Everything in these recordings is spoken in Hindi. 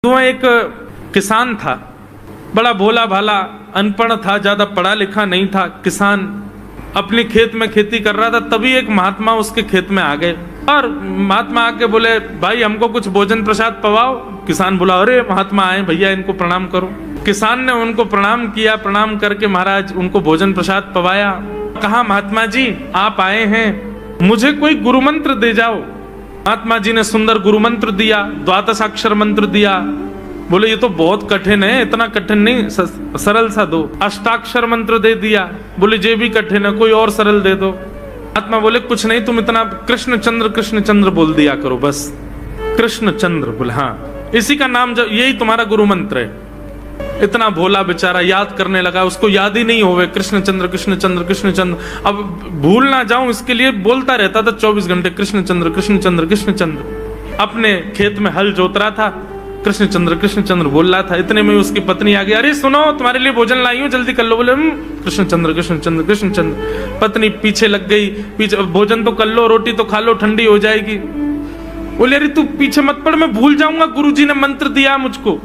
तो एक किसान था, बड़ा भोला भाला, अनपढ़ था, ज्यादा पढ़ा लिखा नहीं था। किसान अपने खेत में खेती कर रहा था, तभी एक महात्मा उसके खेत में आ गए और महात्मा आके बोले, भाई हमको कुछ भोजन प्रसाद पवाओ। किसान बोला, अरे महात्मा आए भैया, इनको प्रणाम करो। किसान ने उनको प्रणाम किया, प्रणाम करके महाराज उनको भोजन प्रसाद पवाया। कहा, महात्मा जी आप आए हैं, मुझे कोई गुरु मंत्र दे जाओ। महात्मा जी ने सुंदर गुरु मंत्र दिया, द्वादशाक्षर मंत्र दिया। बोले ये तो बहुत कठिन है, इतना कठिन नहीं, सरल सा दो। अष्टाक्षर मंत्र दे दिया। बोले ये भी कठिन है, कोई और सरल दे दो। महात्मा बोले कुछ नहीं, तुम इतना कृष्ण चंद्र बोल दिया करो बस। कृष्ण चंद्र बोले, हाँ इसी का नाम, यही तुम्हारा गुरु मंत्र है। इतना भोला बेचारा याद करने लगा, उसको याद ही नहीं होवे कृष्ण चंद्र कृष्ण चंद्र कृष्ण चंद्र। अब भूल ना जाऊं इसके लिए बोलता रहता था 24 घंटे, कृष्ण चंद्र कृष्ण चंद्र कृष्ण चंद्र। अपने खेत में हल जोत रहा था, कृष्ण चंद्र बोल रहा था। इतने में उसकी पत्नी आ गई, अरे सुनो तुम्हारे लिए भोजन लाई हूं, जल्दी कर लो। बोले कृष्ण चंद्र कृष्ण चंद्र कृष्ण चंद्र। पत्नी पीछे लग गई, पीछे, भोजन तो कर लो, रोटी तो खा लो, ठंडी हो जाएगी। बोले अरे तू पीछे मत पड़, मैं भूल जाऊंगा, गुरुजी ने मंत्र दिया मुझको।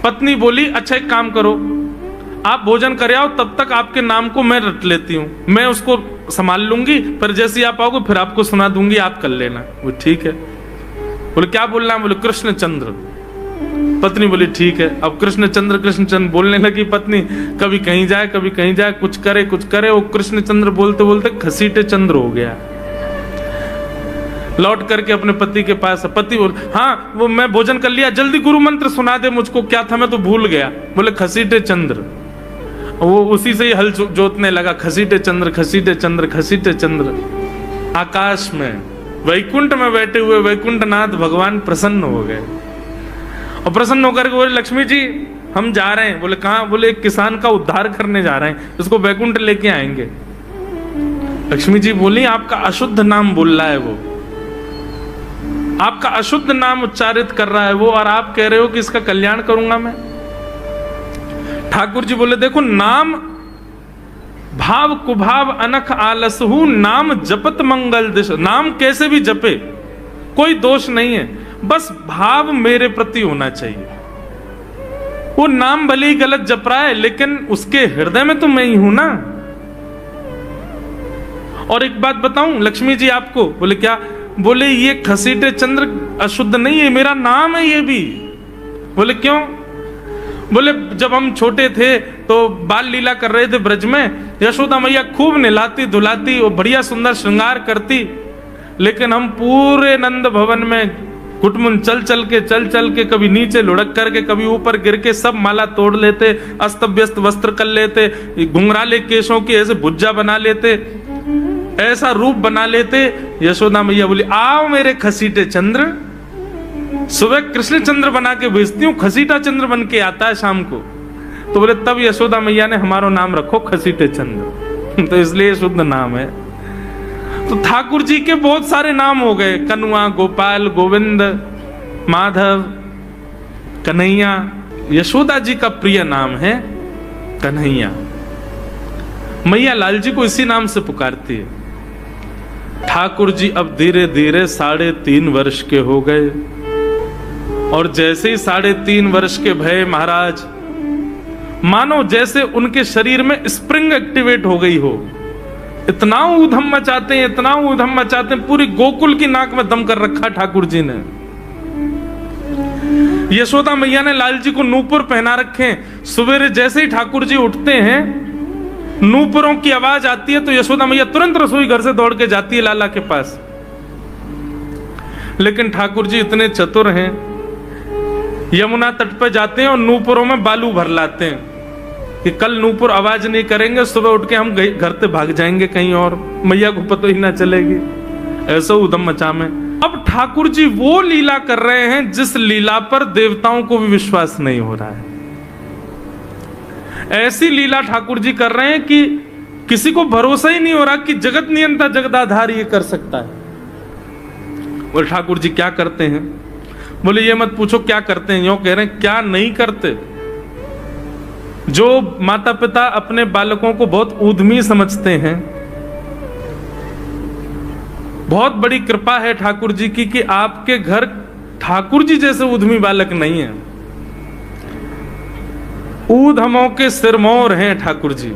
पत्नी बोली, अच्छा एक काम करो, आप भोजन कर आओ, तब तक आपके नाम को मैं रट लेती हूँ, मैं उसको संभाल लूंगी, पर जैसे ही आप आओगे फिर आपको सुना दूंगी, आप कर लेना। वो ठीक है। बोले क्या बोलना है? बोले कृष्ण चंद्र। पत्नी बोली ठीक है। अब कृष्ण चंद्र बोलने लगी पत्नी, कभी कहीं जाए कभी कहीं जाए, कुछ करे। वो कृष्ण चंद्र बोलते बोलते घसीटे चंद्र हो गया। लौट करके अपने पति के पास, पति बोल, हाँ वो मैं भोजन कर लिया, जल्दी गुरु मंत्र सुना दे मुझको, क्या था मैं तो भूल गया। बोले घसीटे चंद्र। वो उसी से ही हल जोतने लगा, घसीटे चंद्र घसीटे चंद्र घसीटे चंद्र। आकाश में वैकुंठ में बैठे हुए वैकुंठनाथ भगवान प्रसन्न हो गए और प्रसन्न होकर के बोले, लक्ष्मी जी हम जा रहे हैं। बोले कहाँ? बोले एक किसान का उद्धार करने जा रहे हैं, उसको वैकुंठ लेके आएंगे। लक्ष्मी जी बोली, आपका अशुद्ध नाम बोल रहा है वो, आपका अशुद्ध नाम उच्चारित कर रहा है वो, और आप कह रहे हो कि इसका कल्याण करूंगा मैं। ठाकुर जी बोले, देखो नाम भाव कुभाव अनख आलसहु, नाम जपत मंगल दिश। नाम कैसे भी जपे कोई दोष नहीं है, बस भाव मेरे प्रति होना चाहिए। वो नाम भले ही गलत जप रहा है, लेकिन उसके हृदय में तो मैं ही हूं ना। और एक बात बताऊं लक्ष्मी जी आपको। बोले क्या? बोले ये घसीटे चंद्र अशुद्ध नहीं है, मेरा नाम है ये भी। बोले क्यों? बोले जब हम छोटे थे तो बाल लीला कर रहे थे ब्रज में, यशोदा मैया खूब नहलाती धुलाती और बढ़िया सुंदर श्रृंगार करती, लेकिन हम पूरे नंद भवन में घुटमुन चल चल के कभी नीचे लुढ़क करके कभी ऊपर गिर के सब माला तोड़ लेते, अस्त व्यस्त वस्त्र कर लेते, घुंघराले केशों की ऐसे भुज्जा बना लेते, ऐसा रूप बना लेते। यशोदा मैया बोली, आओ मेरे घसीटे चंद्र, सुबह कृष्ण चंद्र बना के भेजती हूँ, घसीटा चंद्र बन के आता है शाम को। तो बोले तब यशोदा मैया ने हमारा नाम रखो घसीटे चंद्र तो इसलिए शुद्ध नाम है। तो ठाकुर जी के बहुत सारे नाम हो गए, कनुआ, गोपाल, गोविंद, माधव, कन्हैया। यशोदा जी का प्रिय नाम है कन्हैया। मैया लाल जी को इसी नाम से पुकारती है। ठाकुर जी अब धीरे धीरे 3.5 वर्ष के हो गए, और जैसे ही 3.5 वर्ष के भय महाराज, मानो जैसे उनके शरीर में स्प्रिंग एक्टिवेट हो गई हो। इतना ऊधम मचाते हैं, इतना ऊधम मचाते हैं, पूरी गोकुल की नाक में दम कर रखा ठाकुर जी ने। यशोदा मैया ने लाल जी को नूपुर पहना रखे। सवेरे जैसे ही ठाकुर जी उठते हैं, नूपुरों की आवाज आती है तो यशोदा मैया तुरंत रसोई घर से दौड़ के जाती है लाला के पास। लेकिन ठाकुर जी इतने चतुर हैं, यमुना तट पर जाते हैं और नूपुरों में बालू भर लाते हैं कि कल नूपुर आवाज नहीं करेंगे, सुबह उठ के हम घर से भाग जाएंगे कहीं और, मैया को पता ही ना चलेगी। ऐसा उधम मचा में अब ठाकुर जी वो लीला कर रहे हैं जिस लीला पर देवताओं को भी विश्वास नहीं हो रहा है। ऐसी लीला ठाकुर जी कर रहे हैं कि किसी को भरोसा ही नहीं हो रहा कि जगत नियंता जगदाधार ये कर सकता है। बोले ठाकुर जी क्या करते हैं? बोले ये मत पूछो क्या करते हैं, यूं कह रहे हैं क्या नहीं करते। जो माता पिता अपने बालकों को बहुत ऊधमी समझते हैं, बहुत बड़ी कृपा है ठाकुर जी की कि आपके घर ठाकुर जी जैसे उद्यमी बालक नहीं है। ऊधमों के सिरमौर हैं ठाकुर जी।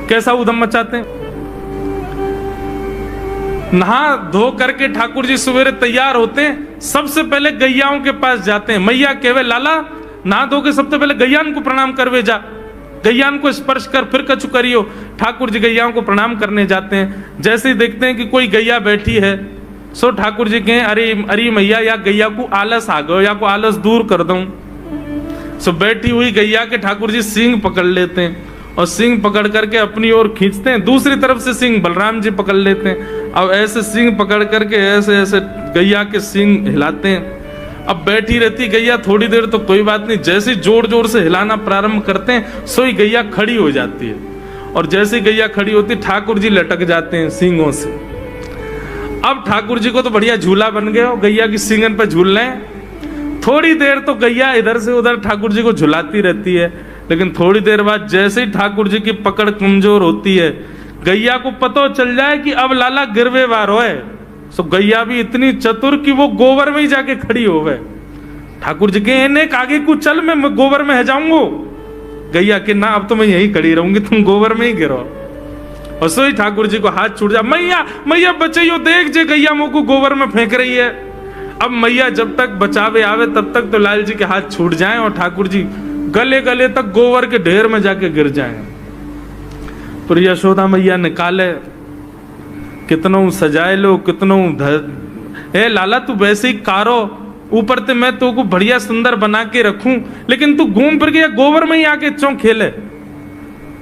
कैसा उधम मचाते हैं? नहा धो करके ठाकुर जी सवेरे तैयार होते हैं, सबसे पहले गैयाओं के पास जाते हैं। मैया कहवे लाला नहा धो के सबसे पहले गैयान को प्रणाम करवे जा, गैयान को स्पर्श कर फिर कछु करियो। ठाकुर जी गैयाओं को प्रणाम करने जाते हैं। जैसे ही देखते हैं कि कोई गैया बैठी है, सो ठाकुर जी कहें अरे अरे मैया या गैया को आलस आ गयो, या को आलस दूर कर दूं। सो बैठी हुई गैया के ठाकुर जी सींग पकड़ लेते हैं और सींग पकड़ करके अपनी ओर खींचते हैं। दूसरी तरफ से सींग बलराम जी पकड़ लेते हैं। अब ऐसे सींग पकड़ करके ऐसे ऐसे गैया के सींग हिलाते हैं। अब बैठी रहती गैया थोड़ी देर तो कोई बात नहीं, जैसे जोर जोर से हिलाना प्रारंभ करते हैं सोई गैया खड़ी हो जाती है। और जैसे गैया खड़ी होती ठाकुर जी लटक जाते हैं सींगों से। अब ठाकुर जी को तो बढ़िया झूला बन गया, गैया की सींगन पर झूल रहे हैं। थोड़ी देर तो गैया इधर से उधर ठाकुर जी को झुलाती रहती है, लेकिन थोड़ी देर बाद जैसे ही ठाकुर जी की पकड़ कमजोर होती है, गैया को पता चल जाए कि अब लाला गिरवे वार होए। सो गैया भी इतनी चतुर कि वो गोबर में ही जाके खड़ी हो गए। ठाकुर जी के ने आगे को चल, मैं गोबर में है जाऊंगा। गैया के ना अब तो मैं यहीं खड़ी रहूंगी, तुम गोबर में ही गिरो। और सो ही ठाकुर जी को हाथ छूट जा, मैया मैया बचाइयो, देख जे गैया मुंह को गोबर में फेंक रही है। अब मैया जब तक बचावे आवे तब तक तो लाल जी के हाथ छूट जाएं और ठाकुर जी गले गले तक गोबर के ढेर में जाके गिर जाएं। तो यशोदा मैया निकाले, कितनों सजाए लो, कितनों ए लाला तू वैसे ही कारो, ऊपर ते मैं तो को बढ़िया सुंदर बना के रखूं, लेकिन तू घूम फिर के गोबर में ही आके चौं खेले।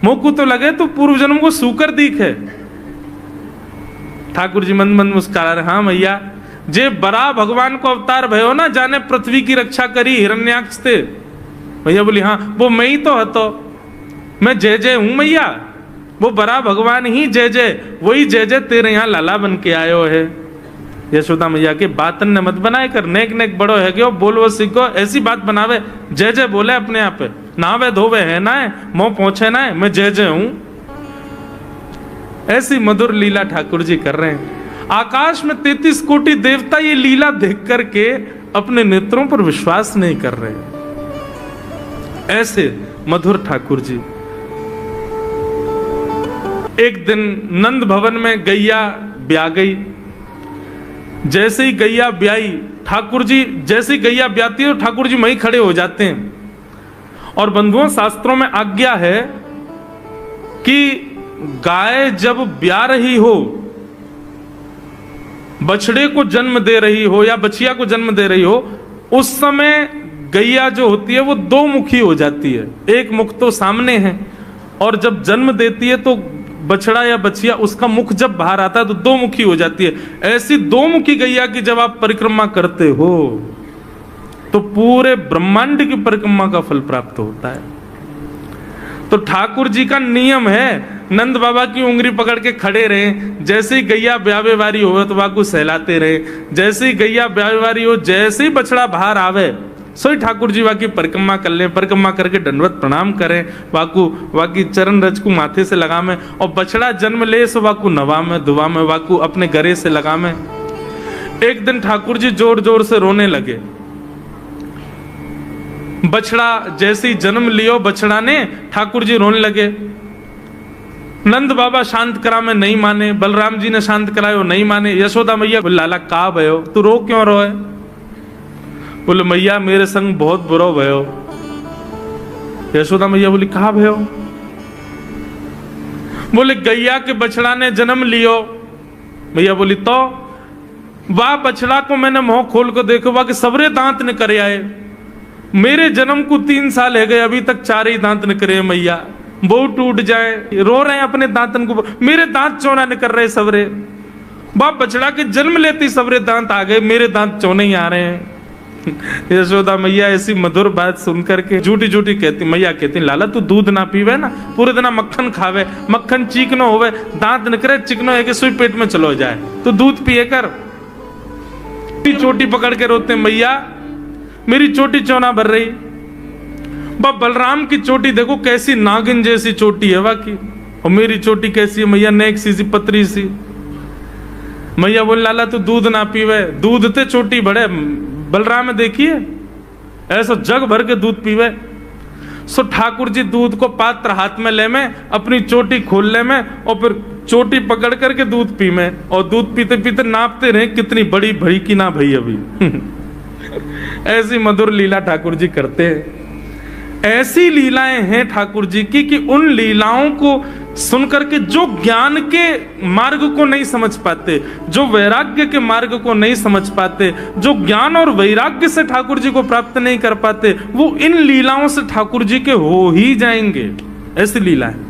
मोकू तो लगे तू पूर्व जन्म को सूकर दीख है। ठाकुर जी मन मन मुस्कुरा रहे, हाँ मैया जे बरा भगवान को अवतार भयो ना, जाने पृथ्वी की रक्षा करी हिरण्याक्ष थे। भैया बोली हाँ वो मैं ही तो हतो, मैं जय जय हूं मैया, वो बरा भगवान ही जय जय, वही जय जय तेरे यहाँ लाला बन के आयो है। यशोदा मैया के बातन ने मत बनाए कर, नेक नेक बड़ो है क्यों बोलवो सीखो, ऐसी बात बनावे, जय जय बोले अपने आप पे, नावे धोवे है ना है, मोह पहुंचे ना है, मैं जय जय हूं। ऐसी मधुर लीला ठाकुर जी कर रहे हैं। आकाश में 33 कोटि देवता ये लीला देख करके अपने नेत्रों पर विश्वास नहीं कर रहे। ऐसे मधुर ठाकुर जी। एक दिन नंद भवन में गैया ब्याह गई। जैसे ही गैया ब्याई, ठाकुर जी जैसे ही गैया ब्याती है तो ठाकुर जी वहीं खड़े हो जाते हैं। और बंधुओं शास्त्रों में आज्ञा है कि गाय जब ब्याह रही हो, बछड़े को जन्म दे रही हो या बछिया को जन्म दे रही हो, उस समय गैया जो होती है वो दो मुखी हो जाती है। एक मुख तो सामने है, और जब जन्म देती है तो बछड़ा या बछिया उसका मुख जब बाहर आता है तो दो मुखी हो जाती है। ऐसी दो मुखी गैया की जब आप परिक्रमा करते हो तो पूरे ब्रह्मांड की परिक्रमा का फल प्राप्त होता है। तो ठाकुर जी का नियम है, नंद बाबा की उंगली पकड़ के खड़े रहे, जैसे ही गैया ब्यावे वारी हो तो वाकू सहलाते रहे, जैसे ही गैया ब्यावे वारी हो, जैसे ही बछड़ा बाहर आवे सोई ठाकुर जी वाकी परिक्रमा कर ले, परिक्रमा करके दंडवत प्रणाम करें, वाकू वाकी चरण रज को माथे से लगा में, और बछड़ा जन्म ले सो वाकू नवा में दुआ में, वाकू अपने गरे से लगा में। एक दिन ठाकुर जी जोर जोर से रोने लगे। बछड़ा जैसे ही जन्म लियो बछड़ा ने, ठाकुर जी रोने लगे। नंद बाबा शांत करा में नहीं माने, बलराम जी ने शांत करायो नहीं माने। यशोदा मैया बोले लाला का भयो, तू रो क्यों रोए? बोले मैया मेरे संग बहुत बुरो भयो। यशोदा मैया बोली कहा भयो? बोले गैया के बछड़ा ने जन्म लियो। मैया बोली तो वाह बछड़ा को मैंने मुंह खोल कर देखो, वाह के सबरे दांत न करे आए। मेरे जन्म को 3 साल है गए, अभी तक 4 ही दांत न करे मैया, वो टूट जाए, रो रहे हैं अपने दांतन को, मेरे दांत चौना न कर रहे सबरे। बाप बछड़ा के जन्म लेते सबरे दांत आ गए, मेरे दांत चौने ही आ रहे हैं। यशोदा मैया ऐसी मधुर बात सुनकर के झूठी झूठी कहती, मैया कहती लाला तू दूध ना पीवे ना, पूरे दिन मक्खन खावे, मक्खन चीकनो होवे, दांत न करे, चिकनो है कि सुई पेट में चलो जाए, तो दूध पिए कर। चोटी पकड़ के रोते मैया मेरी चोटी चौना भर रही। बलराम की चोटी देखो कैसी नागिन जैसी चोटी है वाकई, और मेरी चोटी कैसी है मैया, नेक सी पतरी सी। मैया बोले लाला तू दूध ना पीवे, दूध ते चोटी बड़े बलराम देखिए ऐसा जग भर के दूध पीवे। सो ठाकुर जी दूध को पात्र हाथ में ले में, अपनी चोटी खोल ले में, और फिर चोटी पकड़ करके दूध पी में, और दूध पीते पीते नापते रहे कितनी बड़ी भई की ना भई अभी। ऐसी मधुर लीला ठाकुर जी करते हैं। ऐसी लीलाएं हैं ठाकुर जी की कि उन लीलाओं को सुनकर के जो ज्ञान के मार्ग को नहीं समझ पाते, जो वैराग्य के मार्ग को नहीं समझ पाते, जो ज्ञान और वैराग्य से ठाकुर जी को प्राप्त नहीं कर पाते, वो इन लीलाओं से ठाकुर जी के हो ही जाएंगे। ऐसी लीला है।